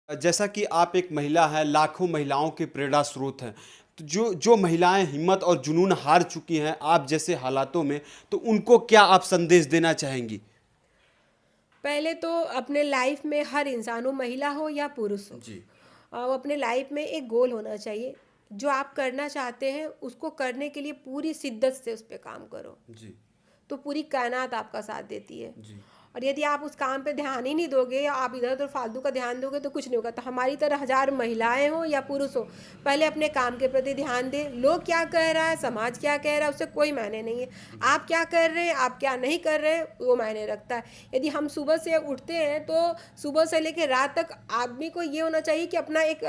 जैसा कि आप एक महिला हैं, लाखों महिलाओं के प्रेरणा स्रोत हैं। तो जो जो महिलाएं हिम्मत और जुनून हार चुकी हैं आप जैसे हालातों में, तो उनको क्या आप संदेश देना चाहेंगी? पहले तो अपने लाइफ में हर इंसान हो, महिला हो या पुरुष हो, जी। वो अपने लाइफ में एक गोल होना चाहिए। जो आप करना चाहते हैं उसको करने के लिए पूरी शिद्दत से उस पे काम करो, जी। तो पूरी कायनात आपका साथ देती है। जी। और यदि आप उस काम पे ध्यान ही नहीं दोगे या आप इधर उधर फालतू का ध्यान दोगे तो कुछ नहीं होगा। तो हमारी तरह हजार महिलाएं हो या पुरुष हो, पहले अपने काम के प्रति ध्यान दें। लोग क्या कह रहा है, समाज क्या कह रहा है, उससे कोई मायने नहीं है। जी। आप क्या कर रहे हैं, आप क्या नहीं कर रहे हैं, वो मायने रखता है। यदि हम सुबह से उठते हैं तो सुबह से लेकर रात तक आदमी को ये होना चाहिए कि अपना एक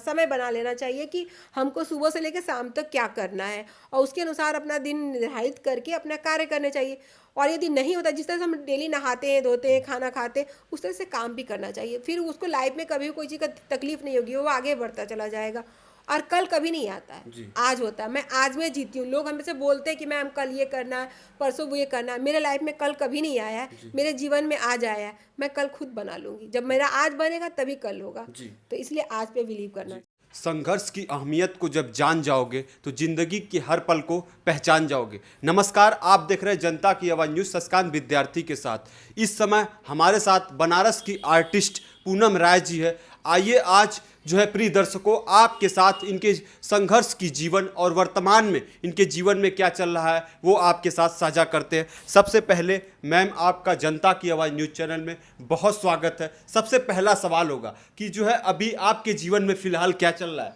समय बना लेना चाहिए कि हमको सुबह से लेकर शाम तक क्या करना है, और उसके अनुसार अपना दिन निर्धारित करके अपना कार्य करने चाहिए। और यदि नहीं होता, जिस तरह से हम डेली नहाते हैं, धोते हैं, खाना खाते हैं, उस तरह से काम भी करना चाहिए। फिर उसको लाइफ में कभी कोई चीज़ का तकलीफ नहीं होगी, वो आगे बढ़ता चला जाएगा। और कल कभी नहीं आता है, जी। आज होता है। मैं आज में जीती हूँ। लोग हमसे बोलते हैं कि मैम कल ये करना है, परसों वो ये करना है। मेरे लाइफ में कल कभी नहीं आया है, जी। मेरे जीवन में आज आया है। मैं कल खुद बना लूँगी। जब मेरा आज बनेगा तभी कल होगा। जी। तो इसलिए आज पे बिलीव करना। जी। संघर्ष की अहमियत को जब जान जाओगे तो जिंदगी के हर पल को पहचान जाओगे। नमस्कार, आप देख रहे हैं जनता की आवाज़ न्यूज़ सस्कांत विद्यार्थी के साथ। इस समय हमारे साथ बनारस की आर्टिस्ट पूनम राय जी है। आइए आज जो है प्रिय दर्शकों, आपके साथ इनके संघर्ष की जीवन और वर्तमान में इनके जीवन में क्या चल रहा है वो आपके साथ साझा करते हैं। सबसे पहले मैम, आपका जनता की आवाज़ न्यूज़ चैनल में बहुत स्वागत है। सबसे पहला सवाल होगा कि जो है अभी आपके जीवन में फिलहाल क्या चल रहा है?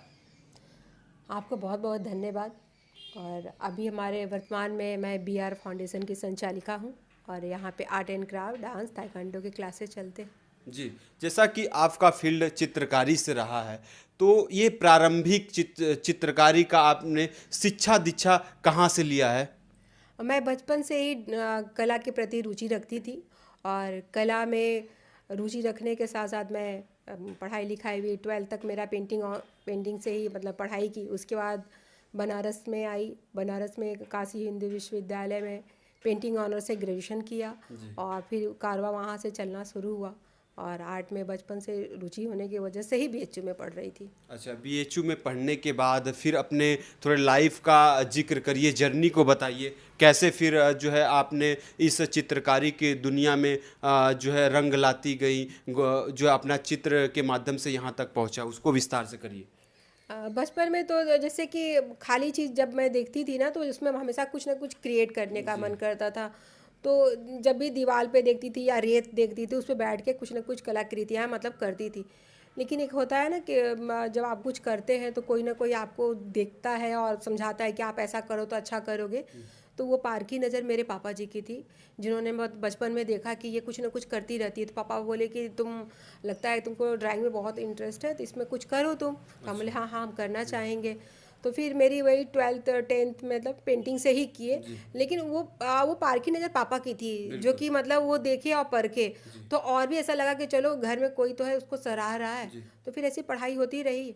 आपको बहुत बहुत धन्यवाद। और अभी हमारे वर्तमान में मैं BR फाउंडेशन की संचालिका हूँ, और यहाँ पे art and craft, dance, taekwondo के क्लासेस चलते हैं। जी। जैसा कि आपका फील्ड चित्रकारी से रहा है, तो ये प्रारंभिक चित्रकारी का आपने शिक्षा दीक्षा कहाँ से लिया है? मैं बचपन से ही कला के प्रति रुचि रखती थी, और कला में रुचि रखने के साथ साथ मैं पढ़ाई लिखाई भी 12th तक मेरा पेंटिंग से ही मतलब पढ़ाई की। उसके बाद बनारस में आई। बनारस में काशी हिंदू विश्वविद्यालय में पेंटिंग ऑनर से ग्रेजुएशन किया, जी। और फिर कारवा वहाँ से चलना शुरू हुआ। और आर्ट में बचपन से रुचि होने की वजह से ही BHU में पढ़ रही थी। अच्छा, बीएचयू में पढ़ने के बाद फिर अपने थोड़े लाइफ का जिक्र करिए, जर्नी को बताइए। कैसे फिर जो है आपने इस चित्रकारी के दुनिया में जो है रंग लाती गई, जो है अपना चित्र के माध्यम से यहाँ तक पहुँचा, उसको विस्तार से करिए। बचपन में तो जैसे कि खाली चीज़ जब मैं देखती थी ना, तो उसमें हमेशा कुछ ना कुछ क्रिएट करने का जी। मन करता था। तो जब भी दीवार पे देखती थी या रेत देखती थी, उस पे बैठ के कुछ ना कुछ कलाकृतियाँ मतलब करती थी। लेकिन एक होता है ना कि जब आप कुछ करते हैं तो कोई ना कोई आपको देखता है और समझाता है कि आप ऐसा करो तो अच्छा करोगे। तो वो पारखी नज़र मेरे पापा जी की थी, जिन्होंने बहुत बचपन में देखा कि ये कुछ ना कुछ करती रहती है। तो पापा बोले कि तुम, लगता है तुमको ड्राइंग में बहुत इंटरेस्ट है, तो इसमें कुछ करो तुम। तो हम बोले अच्छा। हाँ हाँ, हम करना चाहेंगे। तो फिर मेरी वही 12th 10th मतलब पेंटिंग से ही किए। जी। लेकिन वो पारखी नज़र पापा की थी, जो बिल्कुल। कि मतलब वो देखे और परखे। जी। तो और भी ऐसा लगा कि चलो घर में कोई तो है, उसको सराह रहा है। जी। तो फिर ऐसी पढ़ाई होती रही।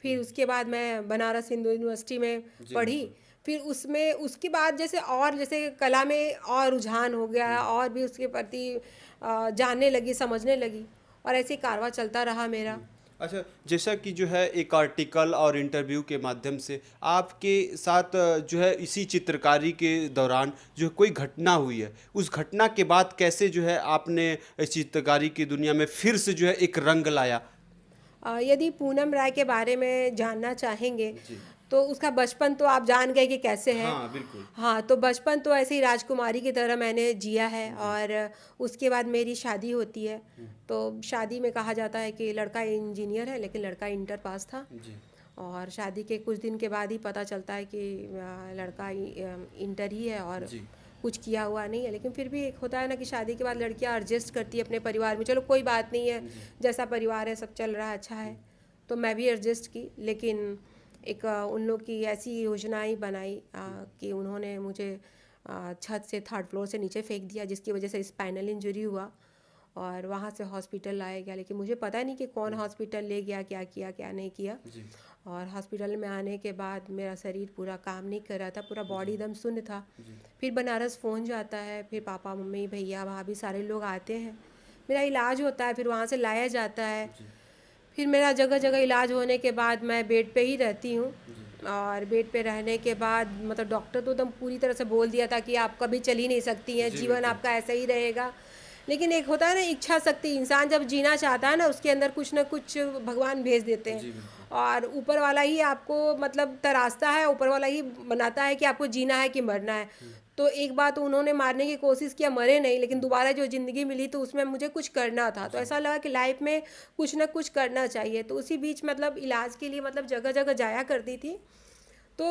फिर जी। उसके बाद मैं बनारस हिंदू यूनिवर्सिटी में जी। पढ़ी। बिल्कुल। फिर उसमें उसके बाद जैसे और जैसे कला में और रुझान हो गया, और भी उसके प्रति जानने लगी, समझने लगी, और ऐसे ही कारवां चलता रहा मेरा। अच्छा, जैसा कि जो है एक आर्टिकल और इंटरव्यू के माध्यम से आपके साथ जो है इसी चित्रकारी के दौरान जो कोई घटना हुई है, उस घटना के बाद कैसे जो है आपने इस चित्रकारी की दुनिया में फिर से जो है एक रंग लाया? यदि पूनम राय के बारे में जानना चाहेंगे, जी। तो उसका बचपन तो आप जान गए कि कैसे है। हाँ, बिल्कुल। हाँ, तो बचपन तो ऐसे ही राजकुमारी की तरह मैंने जिया है। जी। और उसके बाद मेरी शादी होती है। तो शादी में कहा जाता है कि लड़का इंजीनियर है, लेकिन लड़का इंटर पास था। जी। और शादी के कुछ दिन के बाद ही पता चलता है कि लड़का इंटर ही है और जी। कुछ किया हुआ नहीं है। लेकिन फिर भी एक होता है ना कि शादी के बाद लड़कियां एडजस्ट करती है अपने परिवार में, चलो कोई बात नहीं है, जी। जैसा परिवार है सब चल रहा है, अच्छा है। तो मैं भी एडजस्ट की। लेकिन एक उन लोग की ऐसी योजना ही बनाई कि उन्होंने मुझे छत से 3rd फ्लोर से नीचे फेंक दिया, जिसकी वजह से स्पाइनल इंजरी हुआ। और वहाँ से हॉस्पिटल लाया गया, लेकिन मुझे पता नहीं कि कौन हॉस्पिटल ले गया, क्या किया क्या नहीं किया। जी। और हॉस्पिटल में आने के बाद मेरा शरीर पूरा काम नहीं कर रहा था, पूरा बॉडी जी। एकदम शून्य था। जी। फिर बनारस फ़ोन जाता है, फिर पापा मम्मी भैया भाभी सारे लोग आते हैं, मेरा इलाज होता है, फिर वहाँ से लाया जाता है। जी। फिर मेरा जगह जगह इलाज होने के बाद मैं बेड पे ही रहती हूँ। और बेड पे रहने के बाद मतलब डॉक्टर तो एकदम पूरी तरह से बोल दिया था कि आप कभी चल ही नहीं सकती हैं, जी जीवन बिल्कुल। आपका ऐसा ही रहेगा। लेकिन एक होता है ना इच्छा शक्ति, इंसान जब जीना चाहता है ना उसके अंदर कुछ ना कुछ भगवान भेज देते हैं। जी बिल्कुल। और ऊपर वाला ही आपको मतलब तराशता है, ऊपर वाला ही बनाता है कि आपको जीना है कि मरना है। तो एक बार तो उन्होंने मारने की कोशिश किया, मरे नहीं, लेकिन दोबारा जो ज़िंदगी मिली तो उसमें मुझे कुछ करना था। तो जी। ऐसा लगा कि लाइफ में कुछ ना कुछ करना चाहिए। तो उसी बीच मतलब इलाज के लिए मतलब जगह जगह जाया करती थी। तो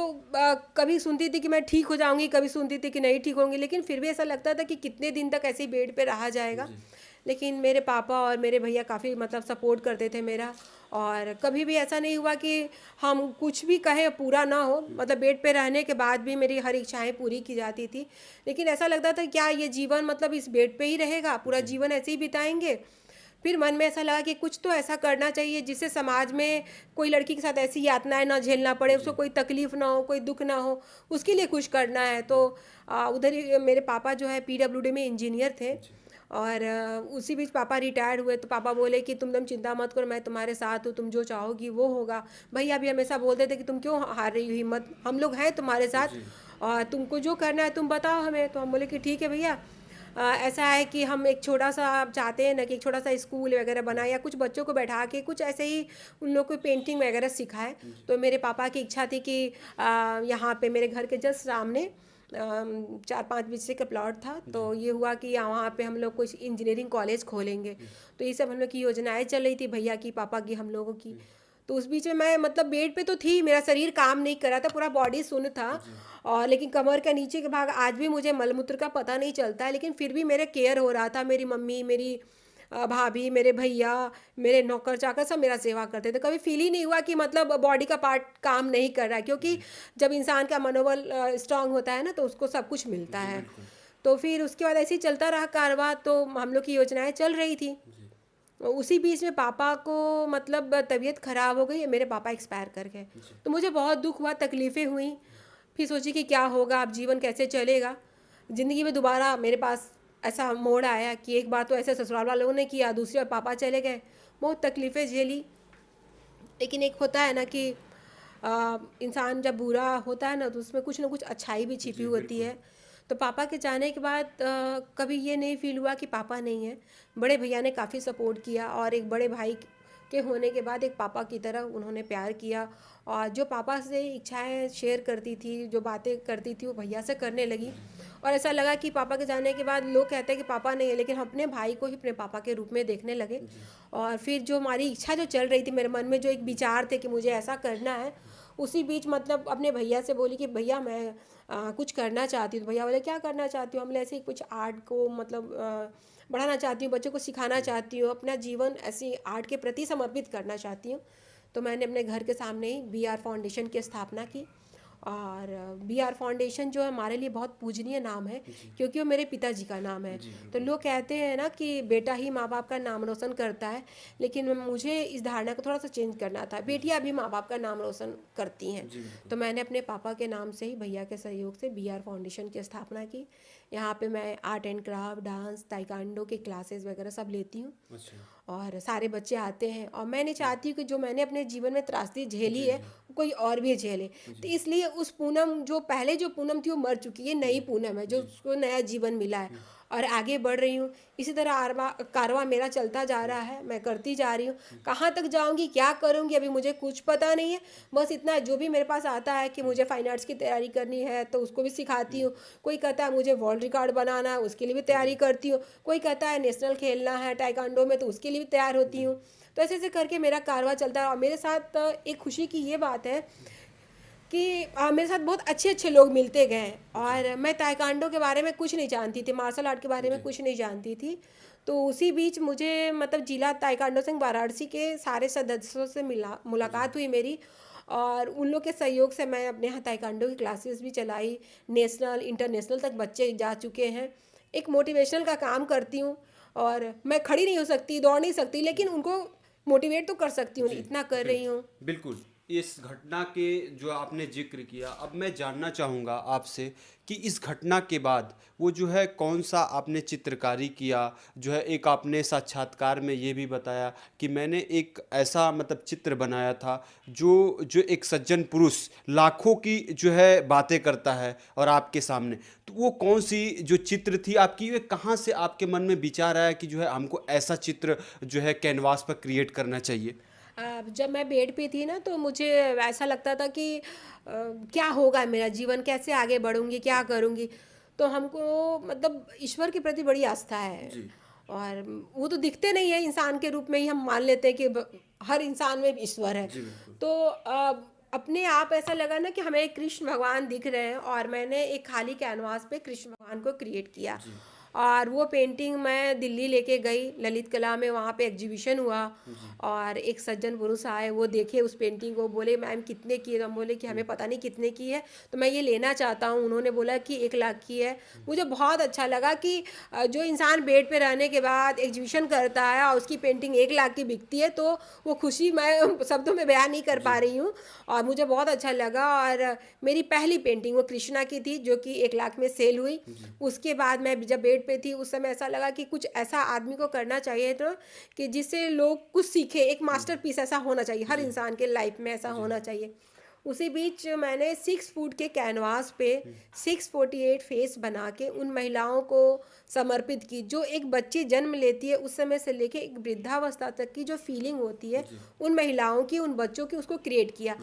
कभी सुनती थी कि मैं ठीक हो जाऊँगी, कभी सुनती थी कि नहीं ठीक होंगी, लेकिन फिर भी ऐसा लगता था कि कितने दिन तक ऐसे ही बेड पे रहा जाएगा। जी। लेकिन मेरे पापा और मेरे भैया काफ़ी मतलब सपोर्ट करते थे मेरा। और कभी भी ऐसा नहीं हुआ कि हम कुछ भी कहें पूरा ना हो, मतलब बेड पे रहने के बाद भी मेरी हर इच्छाएं पूरी की जाती थी। लेकिन ऐसा लगता था क्या ये जीवन मतलब इस बेड पे ही रहेगा, पूरा जी। जीवन ऐसे ही बिताएंगे। फिर मन में ऐसा लगा कि कुछ तो ऐसा करना चाहिए जिससे समाज में कोई लड़की के साथ ऐसी यातनाएं ना झेलना पड़े, उसको जी। कोई तकलीफ ना हो, कोई दुख ना हो, उसके लिए कुछ करना है। तो उधर ही मेरे पापा जो है पीडब्ल्यूडी में इंजीनियर थे। जी। और उसी बीच पापा रिटायर्ड हुए तो पापा बोले कि तुम एकदम चिंता मत करो, मैं तुम्हारे साथ हूँ, तुम जो चाहोगी वो होगा। भैया भी हमेशा बोलते थे कि तुम क्यों हार रही हो हिम्मत, हम लोग हैं तुम्हारे साथ, जी। और तुमको जो करना है तुम बताओ हमें। तो हम बोले कि ठीक है भैया। ऐसा है कि हम एक छोटा सा आप चाहते हैं ना कि एक छोटा सा स्कूल वगैरह बनाए या कुछ बच्चों को बैठा के कुछ ऐसे ही उन लोग को पेंटिंग वगैरह सिखाए। जी। तो मेरे पापा की इच्छा थी कि यहाँ पे मेरे घर के जस्ट सामने 4-5 बीघे का प्लॉट था। तो जी। ये हुआ कि वहाँ पे हम लोग कुछ इंजीनियरिंग कॉलेज खोलेंगे। तो ये सब हम लोग की योजनाएं चल रही थी, भैया की, पापा की, हम लोगों की। तो उस बीच में मैं मतलब बेड पे तो थी, मेरा शरीर काम नहीं कर रहा था, पूरा बॉडी सुन्न था। जी। और लेकिन कमर का नीचे का भाग आज भी मुझे मलमूत्र का पता नहीं चलता है, लेकिन फिर भी मेरे केयर हो रहा था। मेरी मम्मी, मेरी भाभी, मेरे भैया, मेरे नौकर चाकर सब मेरा सेवा करते थे। कभी फील ही नहीं हुआ कि मतलब बॉडी का पार्ट काम नहीं कर रहा है, क्योंकि जी। जब इंसान का मनोबल स्ट्रांग होता है ना तो उसको सब कुछ मिलता जी है। बिल्कुल। तो फिर उसके बाद ऐसे ही चलता रहा कारवां, तो हम लोग की योजनाएं चल रही थी। जी। उसी बीच में पापा को मतलब तबीयत ख़राब हो गई, मेरे पापा एक्सपायर कर गए। जी। तो मुझे बहुत दुख हुआ, तकलीफ़ें हुई। फिर सोची कि क्या होगा, अब जीवन कैसे चलेगा। ज़िंदगी में दोबारा मेरे पास ऐसा मोड़ आया कि एक बार तो ऐसे ससुराल वालों ने किया, दूसरी बार पापा चले गए, बहुत तकलीफ़ें झेली। लेकिन एक होता है ना कि इंसान जब बुरा होता है ना तो उसमें कुछ ना कुछ अच्छाई भी छिपी जी होती बिल्कुल। है। तो पापा के जाने के बाद कभी ये नहीं फील हुआ कि पापा नहीं है। बड़े भैया ने काफ़ी सपोर्ट किया, और एक बड़े भाई के होने के बाद एक पापा की तरह उन्होंने प्यार किया। और जो पापा से इच्छाएं शेयर करती थी, जो बातें करती थी, वो भैया से करने लगी। जी। और ऐसा लगा कि पापा के जाने के बाद लोग कहते हैं कि पापा नहीं है, लेकिन हम अपने भाई को ही अपने पापा के रूप में देखने लगे। जी। और फिर जो हमारी इच्छा जो चल रही थी, मेरे मन में जो एक विचार थे कि मुझे ऐसा करना है, उसी बीच मतलब अपने भैया से बोली कि भैया मैं कुछ करना चाहती हूँ। तो भैया बोले क्या करना चाहती हूँ। हमने ऐसे ही कुछ आर्ट को मतलब बढ़ाना चाहती हूँ, बच्चों को सिखाना चाहती हूँ, अपना जीवन ऐसी आर्ट के प्रति समर्पित करना चाहती हूँ। तो मैंने अपने घर के सामने ही BR फाउंडेशन की स्थापना की। और BR फाउंडेशन जो है हमारे लिए बहुत पूजनीय नाम है, जी। क्योंकि वो मेरे पिताजी का नाम है। जी तो बिल्कुल। लोग कहते हैं ना कि बेटा ही माँ बाप का नाम रोशन करता है, लेकिन मुझे इस धारणा को थोड़ा सा चेंज करना था, जी। बेटियां भी माँ बाप का नाम रोशन करती हैं। जी बिल्कुल। तो मैंने अपने पापा के नाम से ही, भैया के सहयोग से BR फाउंडेशन की स्थापना की। यहाँ पे मैं art and craft, dance, taekwondo के क्लासेस वगैरह सब लेती हूँ। अच्छा। और सारे बच्चे आते हैं, और मैं नहीं चाहती हूँ कि जो मैंने अपने जीवन में त्रासदी झेली जी। है जी। कोई और भी झेले। तो जी। इसलिए उस पूनम, जो पहले जो पूनम थी वो मर चुकी है, नई जी। पूनम है जो जी। उसको नया जीवन मिला है, और आगे बढ़ रही हूँ। इसी तरह कारवां मेरा चलता जा रहा है, मैं करती जा रही हूँ। कहाँ तक जाऊँगी, क्या करूँगी, अभी मुझे कुछ पता नहीं है। बस इतना है, जो भी मेरे पास आता है कि मुझे फाइन आर्ट्स की तैयारी करनी है तो उसको भी सिखाती हूँ। कोई कहता है मुझे वर्ल्ड रिकॉर्ड बनाना है, उसके लिए भी तैयारी करती हूँ। कोई कहता है नेशनल खेलना है ताइक्वांडो में, तो उसके लिए भी तैयार होती जी। हूँ। तो ऐसे ऐसे करके मेरा कारवां चलता है। और मेरे साथ एक खुशी की ये बात है कि मेरे साथ बहुत अच्छे अच्छे लोग मिलते गए हैं। जी। और मैं ताइक्वांडो के बारे में कुछ नहीं जानती थी, मार्शल आर्ट के बारे में जी। कुछ नहीं जानती थी। तो उसी बीच मुझे मतलब जिला ताइक्वांडो संघ वाराणसी के सारे सदस्यों से जी। मुलाकात हुई मेरी। और उन लोग के सहयोग से मैं अपने यहाँ ताइक्वांडो की क्लासेस भी चलाई, नेशनल इंटरनेशनल तक बच्चे जा चुके हैं। एक मोटिवेशनल का काम करती हूँ। और मैं खड़ी नहीं हो सकती, दौड़ नहीं सकती, लेकिन उनको मोटिवेट तो कर सकती हूँ, जी इतना कर रही बिल्कुल। हूँ। बिल्कुल। इस घटना के जो आपने जिक्र किया, अब मैं जानना चाहूँगा आपसे कि इस घटना के बाद वो जो है कौन सा आपने चित्रकारी किया, जो है एक आपने साक्षात्कार में ये भी बताया कि मैंने एक ऐसा मतलब चित्र बनाया था जो जो एक सज्जन पुरुष लाखों की जो है बातें करता है और आपके सामने, तो वो कौन सी जो चित्र थी आपकी, वे कहाँ से आपके मन में विचार आया कि जो है हमको ऐसा चित्र जो है कैनवास पर क्रिएट करना चाहिए? जब मैं बेड पे थी ना तो मुझे ऐसा लगता था कि क्या होगा मेरा जीवन, कैसे आगे बढ़ूंगी, क्या करूंगी। तो हमको मतलब ईश्वर के प्रति बड़ी आस्था है। जी। और वो तो दिखते नहीं है, इंसान के रूप में ही हम मान लेते हैं कि हर इंसान में ईश्वर है। जी बिल्कुल। तो अपने आप ऐसा लगा ना कि हमें कृष्ण भगवान दिख रहे हैं, और मैंने एक खाली कैनवास पे कृष्ण भगवान को क्रिएट किया। जी। और वो पेंटिंग मैं दिल्ली लेके गई ललित कला में, वहाँ पे एग्जीबिशन हुआ। जी। और एक सज्जन पुरुष आए, वो देखे उस पेंटिंग को, बोले मैम कितने की है? तो हम बोले कि हमें पता नहीं कितने की है, तो मैं ये लेना चाहता हूँ। उन्होंने बोला कि 1 लाख की है। मुझे बहुत अच्छा लगा कि जो इंसान बेड पे रहने के बाद एग्जीबिशन करता है और उसकी पेंटिंग 1 लाख की बिकती है, तो वो खुशी मैं शब्दों में बयान नहीं कर पा रही हूँ। और मुझे बहुत अच्छा लगा। और मेरी पहली पेंटिंग वो कृष्णा की थी, जो कि 1 लाख में सेल हुई। उसके बाद मैं जब बेड पे थी, उस समय ऐसा लगा कि कुछ ऐसा आदमी को करना चाहिए तो कि जिससे लोग कुछ सीखे, एक मास्टरपीस ऐसा होना चाहिए, हर इंसान के लाइफ में ऐसा होना चाहिए। उसी बीच मैंने 6 फुट के कैनवास पे 648 फेस बना के उन महिलाओं को समर्पित की, जो एक बच्ची जन्म लेती है उस समय से लेके एक वृद्धावस्था तक की जो फीलिंग होती है उन महिलाओं की, उन बच्चों की, उसको क्रिएट किया।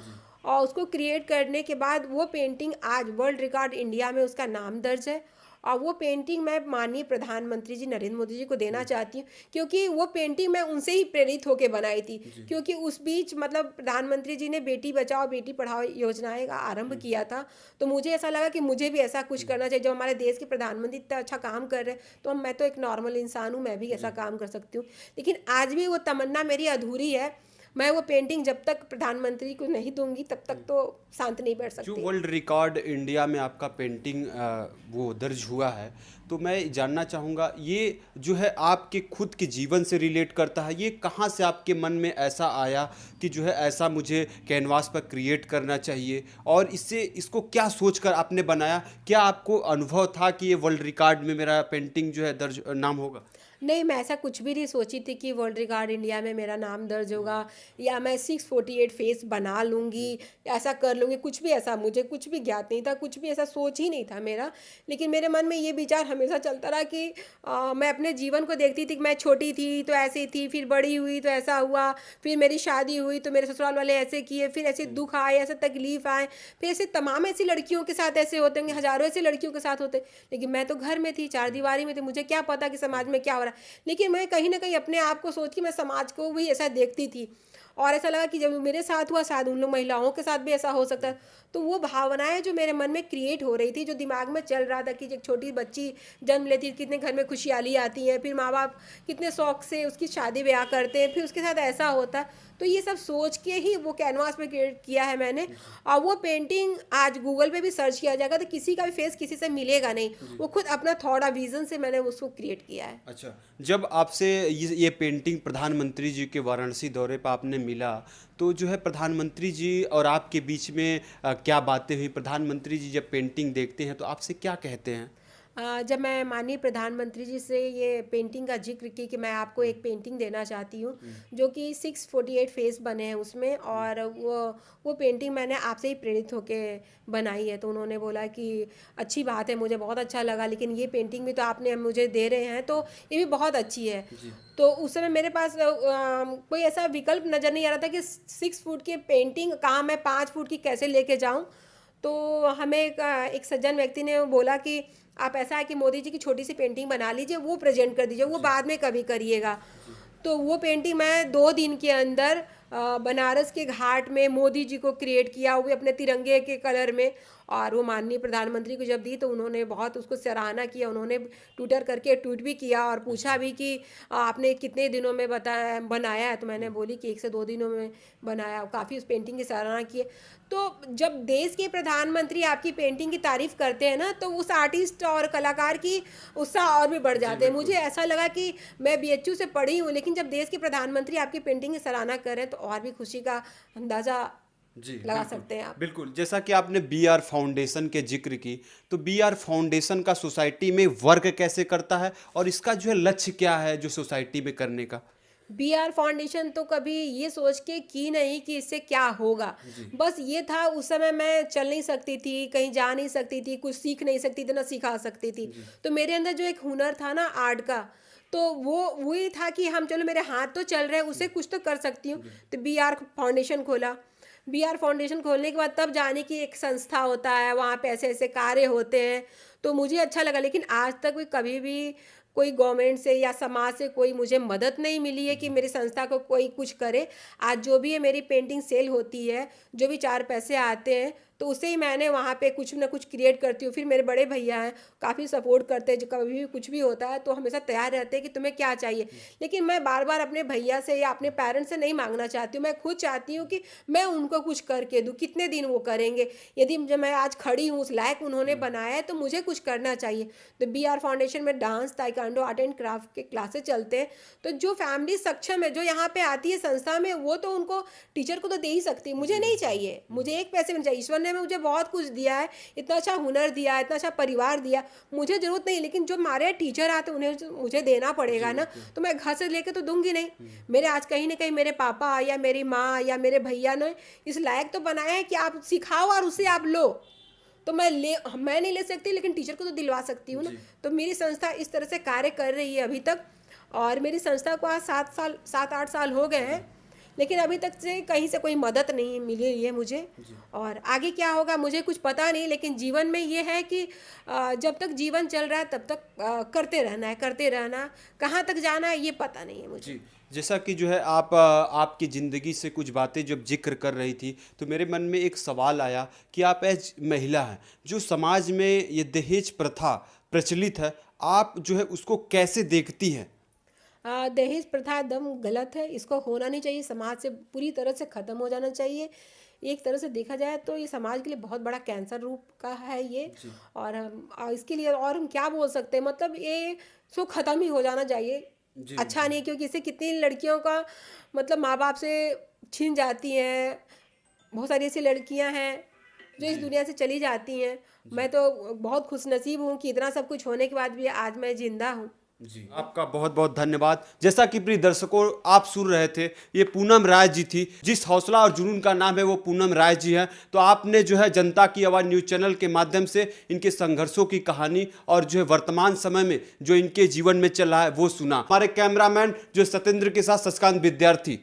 और उसको क्रिएट करने के बाद वो पेंटिंग आज वर्ल्ड रिकॉर्ड इंडिया में उसका नाम दर्ज है। और वो पेंटिंग मैं माननीय प्रधानमंत्री जी नरेंद्र मोदी जी को देना चाहती हूँ, क्योंकि वो पेंटिंग मैं उनसे ही प्रेरित होकर बनाई थी। क्योंकि उस बीच मतलब प्रधानमंत्री जी ने बेटी बचाओ बेटी पढ़ाओ योजनाएं का आरंभ किया था। तो मुझे ऐसा लगा कि मुझे भी ऐसा कुछ करना चाहिए। जब हमारे देश के प्रधानमंत्री इतना अच्छा काम कर रहे हैं, तो मैं तो एक नॉर्मल इंसान हूँ, मैं भी ऐसा काम कर सकती हूँ। लेकिन आज भी वो तमन्ना मेरी अधूरी है। मैं वो पेंटिंग जब तक प्रधानमंत्री को नहीं दूंगी तब तक तो शांत नहीं बैठ जो सकती। वर्ल्ड रिकॉर्ड इंडिया में आपका पेंटिंग वो दर्ज हुआ है, तो मैं जानना चाहूँगा ये जो है आपके खुद के जीवन से रिलेट करता है, ये कहाँ से आपके मन में ऐसा आया कि जो है ऐसा मुझे कैनवास पर क्रिएट करना चाहिए, और इससे इसको क्या सोचकर आपने बनाया? क्या आपको अनुभव था कि ये वर्ल्ड रिकॉर्ड में मेरा पेंटिंग जो है दर्ज नाम होगा? नहीं, मैं ऐसा कुछ भी नहीं सोची थी कि वर्ल्ड रिकॉर्ड इंडिया में मेरा नाम दर्ज होगा, या मैं 648 फेस बना लूँगी, ऐसा कर लूँगी। कुछ भी ऐसा मुझे कुछ भी ज्ञात नहीं था, कुछ भी ऐसा सोच ही नहीं था मेरा। लेकिन मेरे मन में ये विचार हमेशा चलता रहा कि मैं अपने जीवन को देखती थी कि मैं छोटी थी तो ऐसी थी, फिर बड़ी हुई तो ऐसा हुआ, फिर मेरी शादी हुई तो मेरे ससुराल वाले ऐसे किए, फिर ऐसे दुख आए, ऐसे तकलीफ आए, फिर ऐसे तमाम ऐसी लड़कियों के साथ ऐसे होते होंगे, हज़ारों ऐसी लड़कियों के साथ होते। लेकिन मैं तो घर में थी, चारदीवारी में थी, मुझे क्या पता कि समाज में क्या हो रहा है। लेकिन मैं कहीं न कहीं अपने आप को सोच के मैं समाज को भी ऐसा देखती थी, और ऐसा लगा कि जब मेरे साथ हुआ शायद उन लोग महिलाओं के साथ भी ऐसा हो सकता है। तो वो भावनाएँ जो मेरे मन में क्रिएट हो रही थी, जो दिमाग में चल रहा था कि एक छोटी बच्ची जन्म लेती है, कितने घर में खुशहाली आती है, फिर माँ-बाप कितने शौक से उसकी शादी-ब्याह करते हैं, फिर उसके साथ ऐसा होता है। तो ये सब सोच के ही वो कैनवास पे क्रिएट किया है मैंने। और वो पेंटिंग आज गूगल पे भी सर्च किया जाएगा तो किसी का भी फेस किसी से मिलेगा नहीं। वो खुद अपना थॉट और विज़न से मैंने उसको क्रिएट किया है। अच्छा, जब आपसे ये पेंटिंग प्रधानमंत्री जी के वाराणसी दौरे पर आपने मिला, तो जो है प्रधानमंत्री जी और आपके बीच में क्या बातें हुई? प्रधानमंत्री जी जब पेंटिंग देखते हैं तो आपसे क्या कहते हैं? जब मैं माननीय प्रधानमंत्री जी से ये पेंटिंग का जिक्र की कि मैं आपको एक पेंटिंग देना चाहती हूँ, जो कि 648 फेस बने हैं उसमें, और वो पेंटिंग मैंने आपसे ही प्रेरित होके बनाई है। तो उन्होंने बोला कि अच्छी बात है, मुझे बहुत अच्छा लगा, लेकिन ये पेंटिंग भी तो आपने मुझे दे रहे हैं तो ये भी बहुत अच्छी है। जी। तो उस समय मेरे पास कोई ऐसा विकल्प नज़र नहीं आ रहा था कि 6 फुट की पेंटिंग कहाँ मैं 5 फुट की कैसे लेके जाऊँ। तो हमें एक सज्जन व्यक्ति ने बोला कि आप ऐसा है कि मोदी जी की छोटी सी पेंटिंग बना लीजिए, वो प्रेजेंट कर दीजिए, वो बाद में कभी करिएगा। तो वो पेंटिंग मैं 2 दिन के अंदर बनारस के घाट में मोदी जी को क्रिएट किया, वो भी अपने तिरंगे के कलर में। और वो माननीय प्रधानमंत्री को जब दी तो उन्होंने बहुत उसको सराहना किया। उन्होंने ट्विटर करके ट्वीट भी किया और पूछा भी कि आपने कितने दिनों में बनाया है? तो मैंने बोली कि 1 से 2 दिनों में बनाया। काफ़ी उस पेंटिंग की सराहना की है। तो जब देश के प्रधानमंत्री आपकी पेंटिंग की तारीफ करते हैं ना, तो उस आर्टिस्ट और कलाकार की उत्साह और भी बढ़ जी जाते हैं। बिल्कुल। मुझे ऐसा लगा कि मैं बीएचयू से पढ़ी हूँ, लेकिन जब देश के प्रधानमंत्री आपकी पेंटिंग की सराहना कर रहे हैं तो और भी खुशी का अंदाज़ा जी लगा बिल्कुल, सकते हैं आप। बिल्कुल। जैसा कि आपने बी आर फाउंडेशन के जिक्र की, तो बी आर फाउंडेशन का सोसाइटी में वर्क कैसे करता है और इसका जो है लक्ष्य क्या है जो सोसाइटी में करने का? बी आर फाउंडेशन तो कभी ये सोच के की नहीं कि इससे क्या होगा। जी बस ये था, उस समय मैं चल नहीं सकती थी, कहीं जा नहीं सकती थी, कुछ सीख नहीं सकती थी, ना सिखा सकती थी। जी तो मेरे अंदर जो एक हुनर था ना आर्ट का, तो वो वही था कि हम चलो मेरे हाथ तो चल रहे हैं, उससे कुछ तो कर सकती हूँ। तो बी आर फाउंडेशन खोला। बी आर फाउंडेशन खोलने के बाद तब जाने की एक संस्था होता है, वहाँ पे ऐसे ऐसे कार्य होते हैं, तो मुझे अच्छा लगा। लेकिन आज तक कोई कभी भी कोई गवर्नमेंट से या समाज से कोई मुझे मदद नहीं मिली है कि मेरी संस्था को कोई कुछ करे। आज जो भी है मेरी पेंटिंग सेल होती है, जो भी 4 पैसे आते हैं, तो उससे ही मैंने वहाँ पे कुछ ना कुछ क्रिएट करती हूँ। फिर मेरे बड़े भैया हैं, काफ़ी सपोर्ट करते हैं, जो कभी भी कुछ भी होता है तो हमेशा तैयार रहते हैं कि तुम्हें क्या चाहिए। लेकिन मैं बार-बार अपने भैया से या अपने पेरेंट्स से नहीं माँगना चाहती हूँ, मैं खुद चाहती हूँ कि मैं उनको कुछ करके दूँ। कितने दिन वो करेंगे? यदि जब मैं आज खड़ी हूँ, उस लायक उन्होंने बनाया है, तो मुझे कुछ करना चाहिए। तो बी आर फाउंडेशन में dance, taekwondo, art and craft के क्लासेस चलते हैं। तो जो फैमिली सक्षम है, जो यहाँ पे आती है संस्था में, वो तो उनको टीचर को तो दे ही सकती है, मुझे नहीं चाहिए। मुझे एक पैसे भी नहीं चाहिए। ईश्वर ने मुझे बहुत कुछ दिया है, इतना अच्छा हुनर दिया है, इतना अच्छा परिवार दिया, मुझे ज़रूरत नहीं। लेकिन जो हमारे टीचर आते हैं उन्हें जो मुझे देना पड़ेगा ना, तो मैं घर से लेके तो दूँगी नहीं। मेरे आज कहीं न कहीं मेरे पापा या मेरी माँ या मेरे भैया ने इस लायक तो बनाया है कि आप सिखाओ और उससे आप लो। तो मैं नहीं ले सकती, लेकिन टीचर को तो दिलवा सकती हूँ ना। जी तो मेरी संस्था इस तरह से कार्य कर रही है अभी तक, और मेरी संस्था को आज 7-8 साल हो गए हैं। लेकिन अभी तक से कहीं से कोई मदद नहीं मिली है मुझे। जी और आगे क्या होगा मुझे कुछ पता नहीं, लेकिन जीवन में ये है कि जब तक जीवन चल रहा है तब तक करते रहना है, करते रहना। कहाँ तक जाना है ये पता नहीं है मुझे। जी। जैसा कि जो है आप आपकी ज़िंदगी से कुछ बातें जब जिक्र कर रही थी, तो मेरे मन में एक सवाल आया कि आप एज महिला हैं, जो समाज में ये दहेज प्रथा प्रचलित है, आप जो है उसको कैसे देखती हैं? दहेज प्रथा एकदम गलत है, इसको होना नहीं चाहिए, समाज से पूरी तरह से ख़त्म हो जाना चाहिए। एक तरह से देखा जाए तो ये समाज के लिए बहुत बड़ा कैंसर रूप का है ये। जी और इसके लिए और हम क्या बोल सकते हैं, मतलब ये सो ख़त्म ही हो जाना चाहिए। जी अच्छा जी नहीं, क्योंकि इससे कितनी लड़कियों का मतलब माँ बाप से छीन जाती हैं। बहुत सारी ऐसी लड़कियां हैं जो इस जी दुनिया से चली जाती हैं। जी मैं तो बहुत खुशनसीब हूँ कि इतना सब कुछ होने के बाद भी आज मैं जिंदा हूँ। जी आपका बहुत बहुत धन्यवाद। जैसा कि प्रिय दर्शकों आप सुन रहे थे, ये पूनम राय जी थी, जिस हौसला और जुनून का नाम है वो पूनम राय जी हैं। तो आपने जो है जनता की आवाज़ न्यूज़ चैनल के माध्यम से इनके संघर्षों की कहानी और जो है वर्तमान समय में जो इनके जीवन में चल रहा है वो सुना। हमारे कैमरामैन जो सत्येंद्र के साथ शशिकांत विद्यार्थी।